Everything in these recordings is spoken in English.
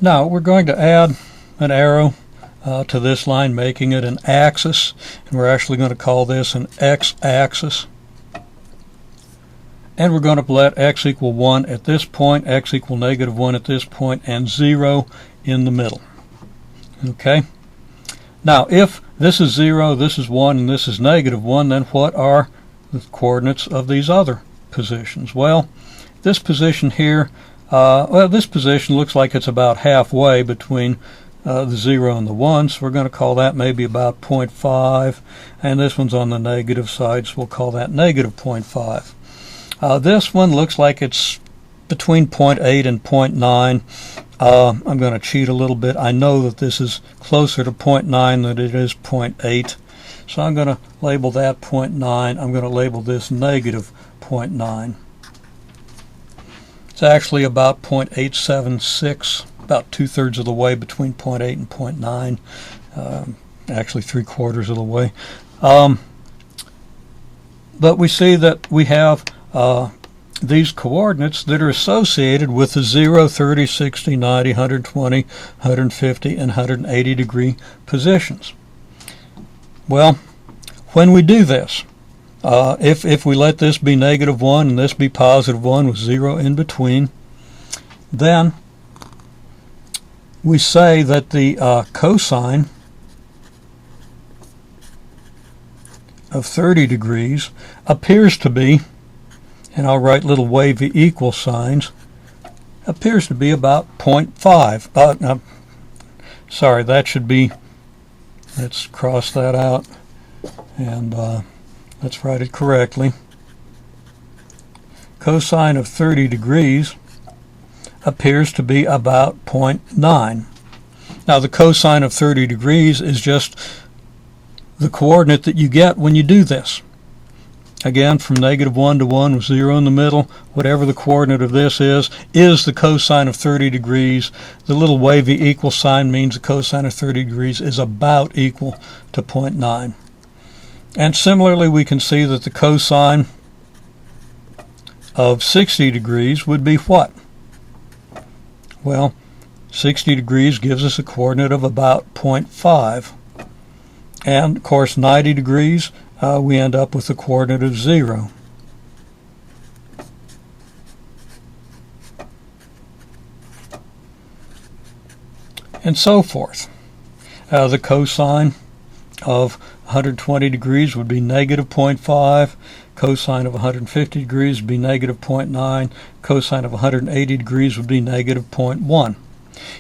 Now we're going to add an arrow to this line, making it an axis, and we're actually going to call this an x-axis. And we're going to let x equal 1 at this point, x equal negative 1 at this point, and 0 in the middle. Okay? Now, if this is 0, this is 1, and this is negative 1, then what are the coordinates of these other positions? Well, this position here, this position looks like it's about halfway between the 0 and the 1, so we're going to call that maybe about 0.5, and this one's on the negative side, so we'll call that negative 0.5. This one looks like it's between 0.8 and 0.9. I'm going to cheat a little bit. I know that this is closer to 0.9 than it is 0.8, so I'm going to label that 0.9. I'm going to label this negative 0.9. It's actually about 0.876, about 2/3 of the way between 0.8 and 0.9, actually 3/4 of the way. But we see that we have these coordinates that are associated with the 0, 30, 60, 90, 120, 150, and 180 degree positions. Well, when we do this, if we let this be negative 1 and this be positive 1 with 0 in between, then we say that the cosine of 30 degrees appears to be, and I'll write little wavy equal signs, appears to be about 0.5. Sorry, that should be, let's cross that out, and let's write it correctly. Cosine of 30 degrees appears to be about 0.9. Now the cosine of 30 degrees is just the coordinate that you get when you do this. Again, from negative 1 to 1 with 0 in the middle, whatever the coordinate of this is the cosine of 30 degrees. The little wavy equal sign means the cosine of 30 degrees is about equal to 0.9. And similarly, we can see that the cosine of 60 degrees would be what? Well, 60 degrees gives us a coordinate of about 0.5. And, of course, 90 degrees, we end up with a coordinate of 0. And so forth. The cosine of 120 degrees would be negative 0.5. Cosine of 150 degrees would be negative 0.9. Cosine of 180 degrees would be negative 0.1.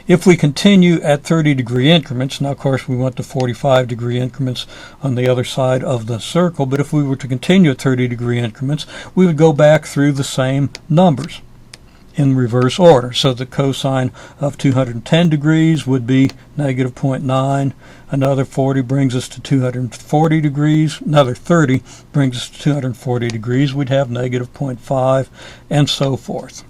If we continue at 30-degree increments, now of course we want the 45-degree increments on the other side of the circle, but if we were to continue at 30-degree increments, we would go back through the same numbers in reverse order. So the cosine of 210 degrees would be negative 0.9. Another 40 brings us to 240 degrees. Another 30 brings us to 240 degrees. We'd have negative 0.5, and so forth.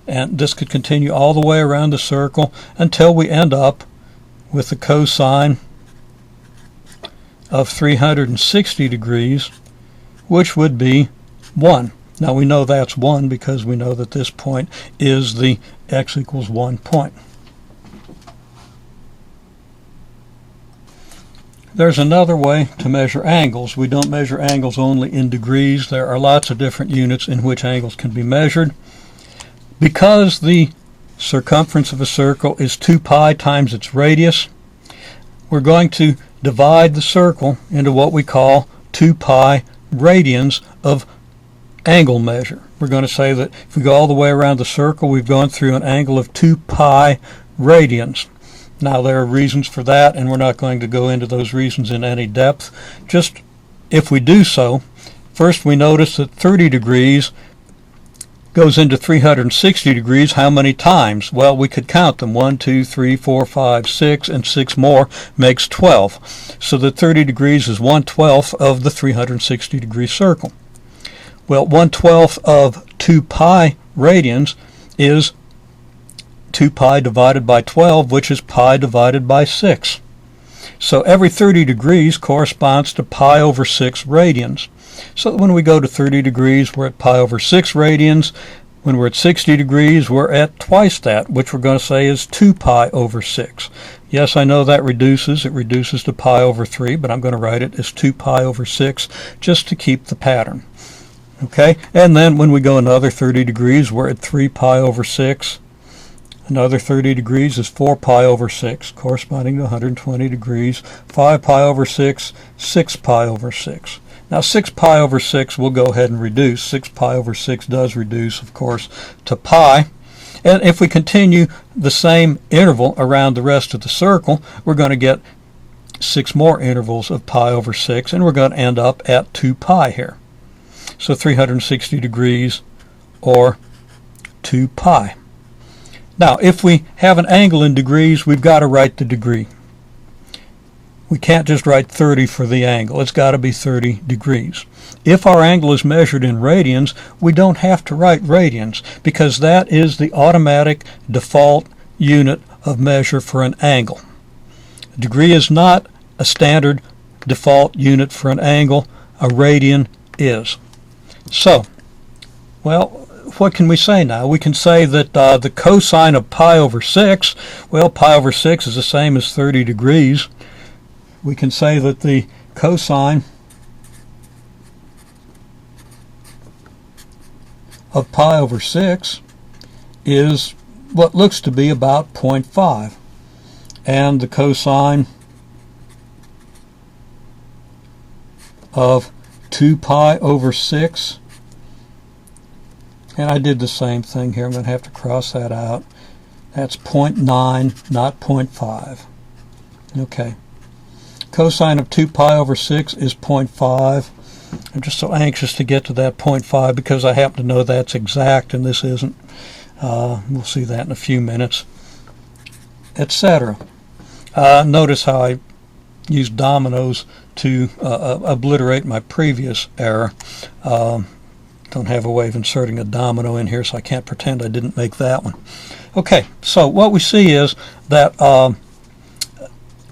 And this could continue all the way around the circle until we end up with the cosine of 360 degrees, which would be 1. Now we know that's 1 because we know that this point is the x equals 1 point. There's another way to measure angles. We don't measure angles only in degrees. There are lots of different units in which angles can be measured. Because the circumference of a circle is 2 pi times its radius, we're going to divide the circle into what we call 2 pi radians of angle measure. We're going to say that if we go all the way around the circle, we've gone through an angle of 2 pi radians. Now there are reasons for that, and we're not going to go into those reasons in any depth. Just if we do so, first we notice that 30 degrees goes into 360 degrees how many times? Well, we could count them. 1, 2, 3, 4, 5, 6, and 6 more makes 12. So that 30 degrees is 1/12 of the 360 degree circle. Well, 1/12 of 2 pi radians is 2 pi divided by 12, which is pi divided by 6. So every 30 degrees corresponds to pi over 6 radians. So when we go to 30 degrees, we're at pi over 6 radians. When we're at 60 degrees, we're at twice that, which we're going to say is 2 pi over 6. Yes, I know that reduces. It reduces to pi over 3, but I'm going to write it as 2 pi over 6 just to keep the pattern. Okay, and then when we go another 30 degrees, we're at 3 pi over 6. Another 30 degrees is 4 pi over 6, corresponding to 120 degrees. 5 pi over 6, 6 pi over 6. Now 6 pi over 6 we'll go ahead and reduce. 6 pi over 6 does reduce, of course, to pi. And if we continue the same interval around the rest of the circle, we're going to get 6 more intervals of pi over 6, and we're going to end up at 2 pi here. So 360 degrees, or 2 pi. Now, if we have an angle in degrees, we've got to write the degree. We can't just write 30 for the angle. It's got to be 30 degrees. If our angle is measured in radians, we don't have to write radians because that is the automatic default unit of measure for an angle. A degree is not a standard default unit for an angle. A radian is. So, well, what can we say now? We can say that the cosine of pi over 6, well, pi over 6 is the same as 30 degrees. We can say that the cosine of pi over 6 is what looks to be about 0.5. And the cosine of 2 pi over 6, and I did the same thing here. I'm going to have to cross that out. That's 0.9, not 0.5. Okay. Cosine of 2 pi over 6 is 0.5. I'm just so anxious to get to that 0.5 because I happen to know that's exact and this isn't. We'll see that in a few minutes, etc. Notice how I used dominoes to obliterate my previous error. Don't have a way of inserting a domino in here, so I can't pretend I didn't make that one. Okay, so what we see is that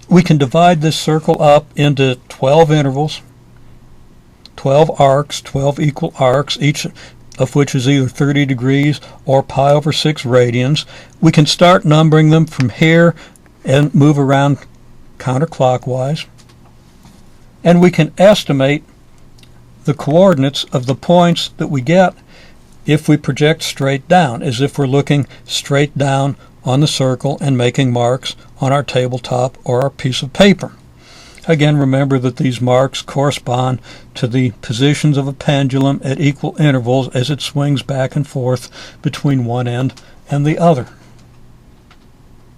we can divide this circle up into 12 intervals, 12 arcs, 12 equal arcs, each of which is either 30 degrees or pi over 6 radians. We can start numbering them from here and move around counterclockwise. And we can estimate the coordinates of the points that we get if we project straight down, as if we're looking straight down on the circle and making marks on our tabletop or our piece of paper. Again, remember that these marks correspond to the positions of a pendulum at equal intervals as it swings back and forth between one end and the other.